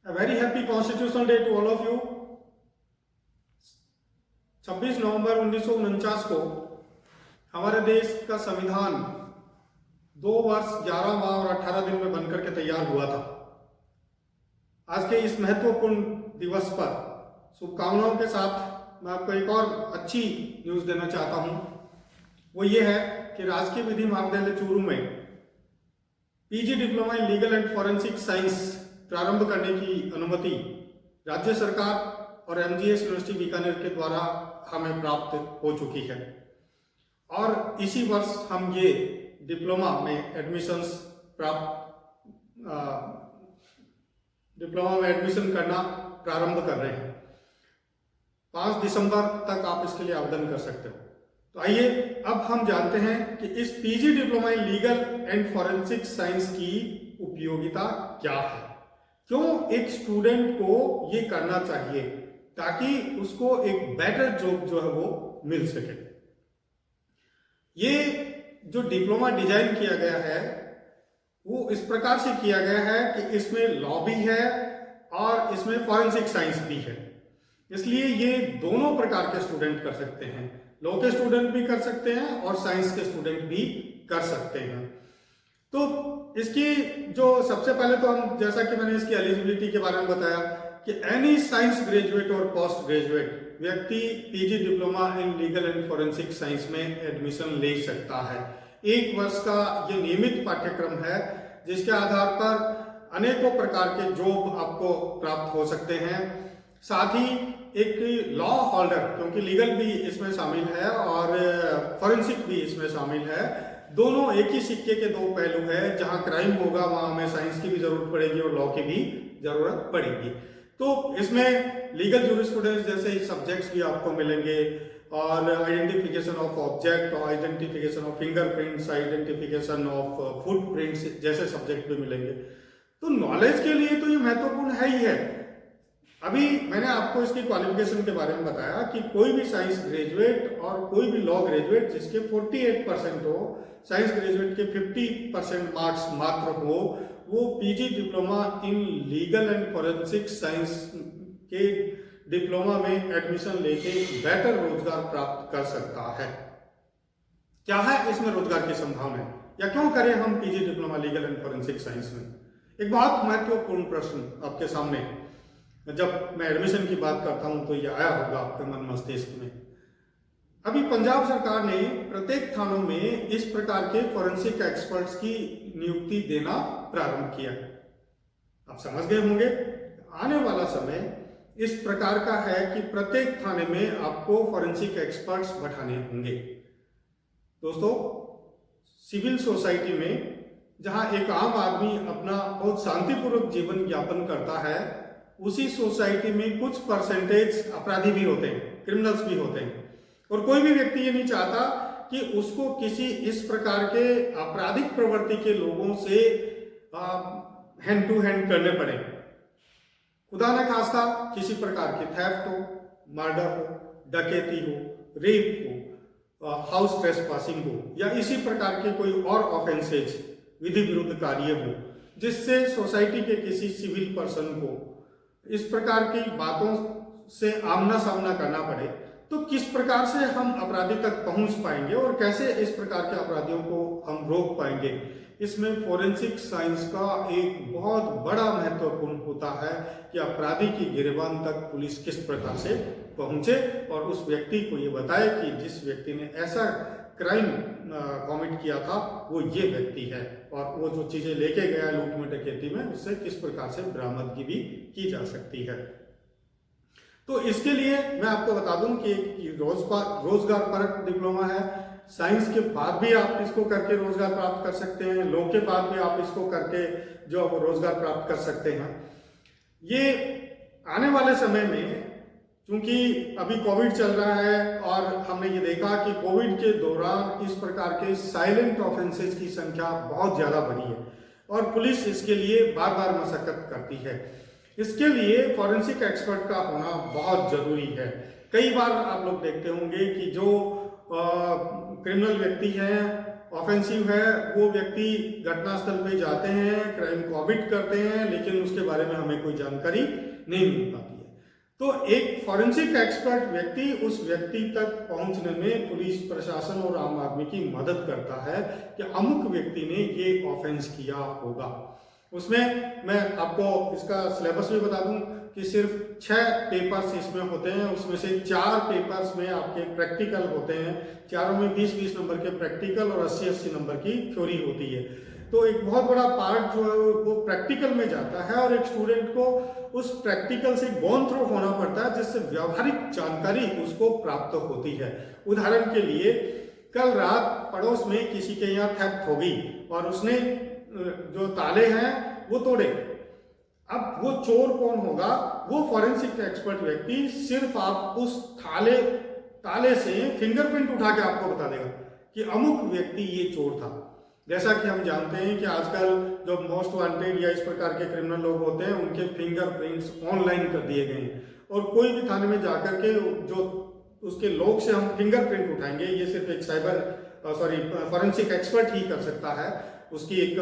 A very happy Constitutional Day to all of you. 26 नवंबर 1949 को हमारे देश का संविधान 2 वर्ष 11 माह और 18 दिन में बनकर के तैयार हुआ था। आज के इस महत्वपूर्ण दिवस पर शुभकामनाओं के साथ मैं आपको एक और अच्छी न्यूज देना चाहता हूं। वो ये है कि राजकीय विधि महाविद्यालय चूरू में PG diploma in legal and forensic science प्रारंभ करने की अनुमति राज्य सरकार और एमजीएस यूनिवर्सिटी बीकानेर के द्वारा हमें प्राप्त हो चुकी है और इसी वर्ष हम ये डिप्लोमा में एडमिशंस करना प्रारंभ कर रहे हैं। 5 दिसंबर तक आप इसके लिए आवेदन कर सकते हो। तो आइए अब हम जानते हैं कि इस PG diploma in legal and forensic science की उपयोगिता क्या है, क्यों एक स्टूडेंट को ये करना चाहिए ताकि उसको एक बेटर जॉब जो है वो मिल सके। ये जो डिप्लोमा डिजाइन किया गया है वो इस प्रकार से किया गया है कि इसमें लॉ भी है और इसमें फॉरेंसिक साइंस भी है, इसलिए ये दोनों प्रकार के स्टूडेंट कर सकते हैं। लॉ के स्टूडेंट भी कर सकते हैं और साइंस के स्टूडेंट भी कर सकते हैं। तो इसकी जो सबसे पहले तो हम जैसा कि मैंने इसकी एलिजिबिलिटी के बारे में बताया कि एनी साइंस ग्रेजुएट और पोस्ट ग्रेजुएट व्यक्ति PG diploma in legal and forensic science में एडमिशन ले सकता है। 1 वर्ष का ये नियमित पाठ्यक्रम है जिसके आधार पर अनेकों प्रकार के जॉब आपको प्राप्त हो सकते हैं। साथ ही एक लॉ होल्डर, क्योंकि लीगल भी इसमें शामिल है और फॉरेंसिक भी इसमें शामिल है, दोनों एक ही सिक्के के 2 पहलू है। जहां क्राइम होगा वहां हमें साइंस की भी जरूरत पड़ेगी और लॉ की भी जरूरत पड़ेगी। तो इसमें लीगल जूरिस्प्रूडेंस जैसे सब्जेक्ट्स भी आपको मिलेंगे और आइडेंटिफिकेशन ऑफ ऑब्जेक्ट और identification of fingerprints, identification of footprints जैसे सब्जेक्ट भी मिलेंगे। तो नॉलेज के लिए तो ये महत्वपूर्ण है ही है। अभी मैंने आपको इसकी क्वालिफिकेशन के बारे में बताया कि कोई भी साइंस ग्रेजुएट और कोई भी लॉ ग्रेजुएट जिसके 48% हो, साइंस ग्रेजुएट के 50% मार्क्स मात्र हो, वो PG diploma in legal and forensic science के डिप्लोमा में एडमिशन लेके बेटर रोजगार प्राप्त कर सकता है। क्या है इसमें रोजगार की संभावना या क्यों करें हम PG diploma legal and forensic science में? एक बहुत महत्वपूर्ण प्रश्न आपके सामने, जब मैं एडमिशन की बात करता हूं तो ये आया होगा आपके मन मस्तिष्क में। अभी पंजाब सरकार ने प्रत्येक थानों में इस प्रकार के फॉरेंसिक एक्सपर्ट्स की नियुक्ति देना प्रारंभ किया। आप समझ गए होंगे आने वाला समय इस प्रकार का है कि प्रत्येक थाने में आपको फॉरेंसिक एक्सपर्ट्स बैठाने होंगे। दोस्तों, सिविल सोसाइटी में जहां एक आम आदमी अपना बहुत शांतिपूर्वक जीवन यापन करता है, उसी सोसाइटी में कुछ परसेंटेज अपराधी भी होते हैं, क्रिमिनल्स भी होते हैं, और कोई भी व्यक्ति ये नहीं चाहता कि उसको किसी इस प्रकार के आपराधिक प्रवृत्ति के लोगों से हैंड टू हैंड करने पड़े। खुदा न खास्ता किसी प्रकार की थेफ्ट हो, मर्डर हो, डकैती हो, रेप हो, हाउस ट्रेसपासिंग हो या इसी प्रकार के कोई और ऑफेंसेज, विधि विरुद्ध कार्य हो, जिससे सोसाइटी के किसी सिविल पर्सन को इस प्रकार की बातों से आमना सामना करना पड़े, तो किस प्रकार से हम अपराधी तक पहुंच पाएंगे और कैसे इस प्रकार के अपराधियों को हम रोक पाएंगे? इसमें फोरेंसिक साइंस का एक बहुत बड़ा महत्वपूर्ण होता है कि अपराधी की गिरबान तक पुलिस किस प्रकार से पहुंचे और उस व्यक्ति को ये बताए कि जिस व्यक्ति ने ऐसा क्राइम कमिट किया था वो ये व्यक्ति है और वो जो चीजें लेके गया लूट में डकैती में उससे किस प्रकार से बरामदगी भी की जा सकती है। तो इसके लिए मैं आपको बता दूं कि रोजगार परक डिप्लोमा है। साइंस के बाद भी आप इसको करके रोजगार प्राप्त कर सकते हैं, लॉ के बाद भी आप इसको करके जो रोजगार प्राप्त कर सकते हैं। ये आने वाले समय में, क्योंकि अभी कोविड चल रहा है और हमने ये देखा कि कोविड के दौरान इस प्रकार के साइलेंट ऑफेंसेस की संख्या बहुत ज्यादा बढ़ी है और पुलिस इसके लिए बार बार मशक्कत करती है। इसके लिए फॉरेंसिक एक्सपर्ट का होना बहुत जरूरी है। कई बार आप लोग देखते होंगे कि जो क्रिमिनल व्यक्ति हैं ऑफेंसिव है, वो व्यक्ति घटनास्थल पे जाते हैं, क्राइम कॉमिट करते हैं, लेकिन उसके बारे में हमें कोई जानकारी नहीं मिल पाती है। तो एक फॉरेंसिक एक्सपर्ट व्यक्ति उस व्यक्ति तक पहुंचने में पुलिस प्रशासन और आम आदमी की मदद करता है कि अमुक व्यक्ति ने ये ऑफेंस किया होगा। उसमें मैं आपको इसका सिलेबस भी बता दूं कि सिर्फ 6 पेपर्स इसमें होते हैं, उसमें से 4 पेपर्स में आपके प्रैक्टिकल होते हैं। चारों में 20-20 नंबर के प्रैक्टिकल और 80-80 नंबर की थ्योरी होती है। तो एक बहुत बड़ा पार्ट जो है वो प्रैक्टिकल में जाता है और एक स्टूडेंट को उस प्रैक्टिकल से गॉन थ्रू होना पड़ता है, जिससे व्यावहारिक जानकारी उसको प्राप्त होती है। उदाहरण के लिए, कल रात पड़ोस में किसी के यहाँ थेफ्ट हो गई और उसने जो ताले हैं वो तोड़े। अब वो चोर कौन होगा? वो फॉरेंसिक एक्सपर्ट व्यक्ति सिर्फ आप उस ताले से फिंगरप्रिंट उठा के आपको बता देगा कि अमुक व्यक्ति ये चोर था। जैसा कि हम जानते हैं कि आजकल जो मोस्ट वांटेड या इस प्रकार के क्रिमिनल लोग होते हैं, उनके फिंगरप्रिंट्स ऑनलाइन कर दिए गए हैं और कोई भी थाने में जाकर के जो उसके लोग से हम फिंगरप्रिंट उठाएंगे, ये सिर्फ एक फॉरेंसिक एक्सपर्ट ही कर सकता है। उसकी एक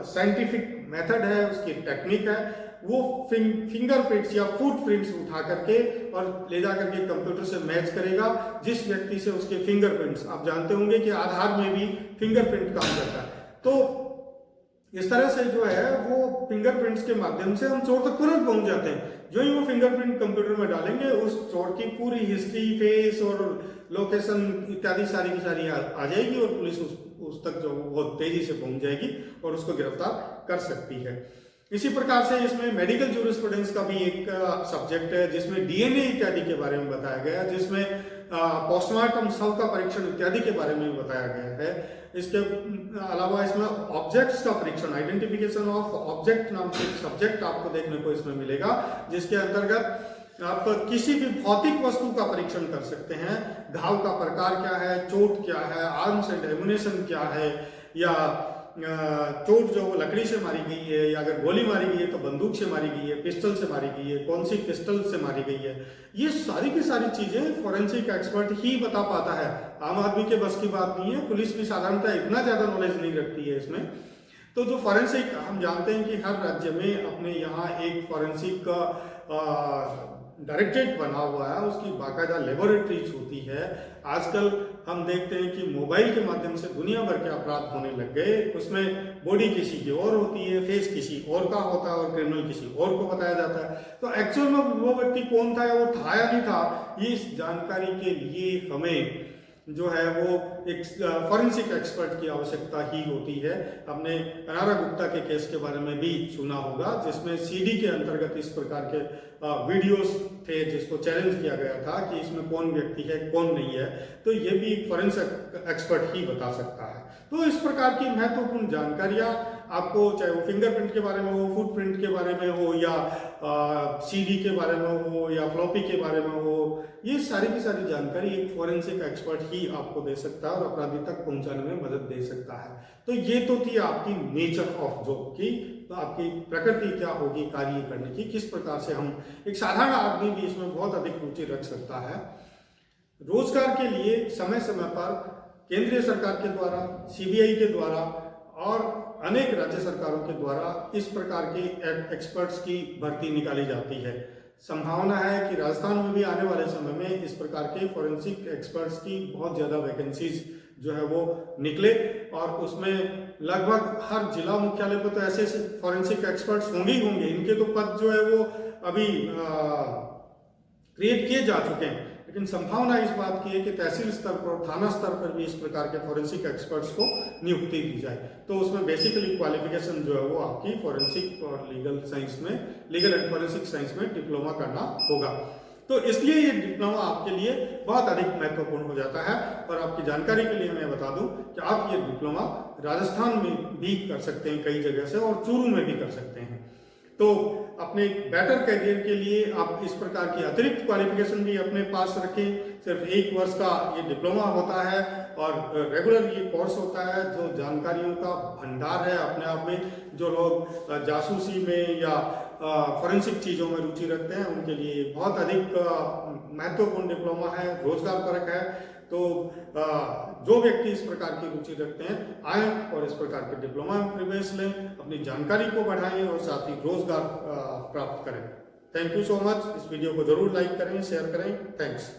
साइंटिफिक मेथड है, उसकी टेक्निक है। वो फिंगरप्रिंट्स या फुटप्रिंट्स उठा करके और ले जा करके कंप्यूटर से मैच करेगा जिस व्यक्ति से उसके फिंगरप्रिंट्स। आप जानते होंगे कि आधार में भी फिंगरप्रिंट काम करता है। तो इस तरह से जो है वो फिंगरप्रिंट्स के माध्यम से हम चोर तक तुरंत पहुंच जाते हैं। जो ही वो फिंगरप्रिंट कंप्यूटर में डालेंगे, उस चोर की पूरी हिस्ट्री, फेस और लोकेशन इत्यादि सारी की सारी आ जाएगी और पुलिस उस तक जो बहुत तेजी से पहुंच जाएगी और उसको गिरफ्तार कर सकती है। इसी प्रकार से इसमें मेडिकल ज्यूरिस्प्रूडेंस का भी एक सब्जेक्ट है, जिसमें डीएनए इत्यादि के बारे में बताया गया है, जिसमें पोस्टमार्टम शव का परीक्षण इत्यादि के बारे में बताया गया है। इसके अलावा इसमें ऑब्जेक्ट्स का परीक्षण, आइडेंटिफिकेशन ऑफ ऑब्जेक्ट नाम से एक सब्जेक्ट आपको देखने को इसमें मिलेगा, जिसके अंतर्गत आप किसी भी भौतिक वस्तु का परीक्षण कर सकते हैं। घाव का प्रकार क्या है, चोट क्या है, आर्म्स एंड एमुनेशन क्या है, या चोट जो लकड़ी से मारी गई है, या अगर गोली मारी गई है तो बंदूक से मारी गई है, पिस्टल से मारी गई है, कौन सी पिस्टल से मारी गई है। ये सारी की सारी चीजें फॉरेंसिक एक्सपर्ट ही बता पाता है। आम आदमी के बस की बात नहीं है। पुलिस भी साधारणतः इतना ज्यादा नॉलेज नहीं रखती है इसमें। तो जो फॉरेंसिक, हम जानते हैं कि हर राज्य में अपने यहाँ एक फॉरेंसिक का डायरेक्टरेट बना हुआ है, उसकी बाकायदा लेबोरेटरीज होती है। आजकल हम देखते हैं कि मोबाइल के माध्यम से दुनिया भर के अपराध होने लग गए। उसमें बॉडी किसी की और होती है, फेस किसी और का होता है और क्रिमिनल किसी और को बताया जाता है। तो एक्चुअल में वो व्यक्ति कौन था या वो था या नहीं था, ये इस जानकारी के लिए हमें जो है वो एक फॉरेंसिक एक्सपर्ट की आवश्यकता ही होती है। हमने अनारा गुप्ता के केस के बारे में भी सुना होगा, जिसमें सीडी के अंतर्गत इस प्रकार के वीडियोस थे जिसको चैलेंज किया गया था कि इसमें कौन व्यक्ति है कौन नहीं है। तो ये भी एक फॉरेंसिक एक्सपर्ट ही बता सकता है। तो इस प्रकार की महत्वपूर्ण जानकारियां आपको, चाहे वो फिंगरप्रिंट के बारे में हो, फुटप्रिंट के बारे में हो, या सीडी के बारे में हो, या फ्लॉपी के बारे में हो, ये सारी की सारी जानकारी एक फॉरेंसिक एक्सपर्ट ही आपको दे सकता है और अपराधी तक पहुंचाने में मदद दे सकता है। तो ये तो थी आपकी नेचर ऑफ जॉब की, तो आपकी प्रकृति क्या होगी कार्य करने की, किस प्रकार से हम, एक साधारण आदमी भी इसमें बहुत अधिक रुचि रख सकता है। रोजगार के लिए समय समय पर केंद्रीय सरकार के द्वारा, सीबीआई के द्वारा और अनेक राज्य सरकारों के द्वारा इस प्रकार के एक्सपर्ट्स की भर्ती निकाली जाती है। संभावना है कि राजस्थान में भी आने वाले समय में इस प्रकार के फॉरेंसिक एक्सपर्ट्स की बहुत ज़्यादा वैकेंसीज जो है वो निकले, और उसमें लगभग हर जिला मुख्यालय पर तो ऐसे फॉरेंसिक एक्सपर्ट्स होंगे ही होंगे। इनके तो पद जो है वो अभी क्रिएट किए जा चुके हैं, लेकिन संभावना इस बात की है कि तहसील स्तर पर, थाना स्तर पर भी इस प्रकार के फॉरेंसिक एक्सपर्ट्स को नियुक्ति दी जाए। तो उसमें बेसिकली क्वालिफिकेशन जो है वो आपकी फॉरेंसिक और लीगल साइंस में, लीगल एंड फॉरेंसिक साइंस में डिप्लोमा करना होगा। तो इसलिए ये डिप्लोमा आपके लिए बहुत अधिक महत्वपूर्ण हो जाता है। और आपकी जानकारी के लिए मैं बता दूं कि आप ये डिप्लोमा राजस्थान में भी कर सकते हैं कई जगह से, और चूरू में भी कर सकते हैं। तो अपने बेटर करियर के लिए आप इस प्रकार की अतिरिक्त क्वालिफिकेशन भी अपने पास रखें। सिर्फ 1 वर्ष का ये डिप्लोमा होता है और रेगुलर ये कोर्स होता है, जो जानकारियों का भंडार है अपने आप में। जो लोग जासूसी में या फॉरेंसिक चीज़ों में रुचि रखते हैं, उनके लिए बहुत अधिक महत्वपूर्ण डिप्लोमा है, रोजगार परक है। तो जो व्यक्ति इस प्रकार की रुचि रखते हैं आए और इस प्रकार के डिप्लोमा में प्रवेश लें, अपनी जानकारी को बढ़ाएं और साथ ही रोजगार प्राप्त करें। Thank you so much. इस वीडियो को जरूर लाइक करें, शेयर करें। थैंक्स।